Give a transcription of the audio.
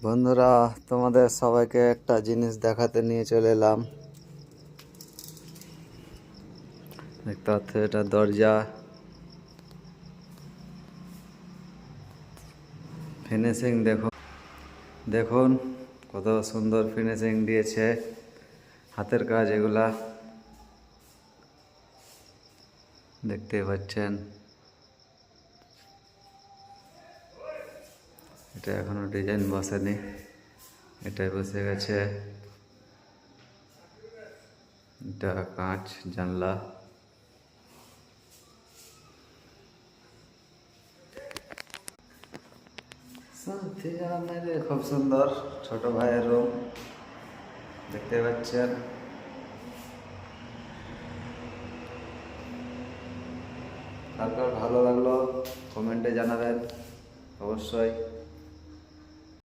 বন্ধুরা, তোমাদের সবাইকে একটা জিনিস দেখাতে নিয়ে চলে এলাম। দেখতে পাচ্ছ, এটা দরজা। ফিনিশিং দেখুন কত সুন্দর ফিনিশিং দিয়েছে। হাতের কাজ এগুলা দেখতে পাচ্ছেন। এটা এখনো ডিজাইন বসেনি, এটাই বসে গেছে। এটা কাঁচ জানলা। খুব সুন্দর ছোট ভাইয়ের রুম দেখতে পাচ্ছেন। কার কার ভালো লাগলো কমেন্টে জানাবেন অবশ্যই।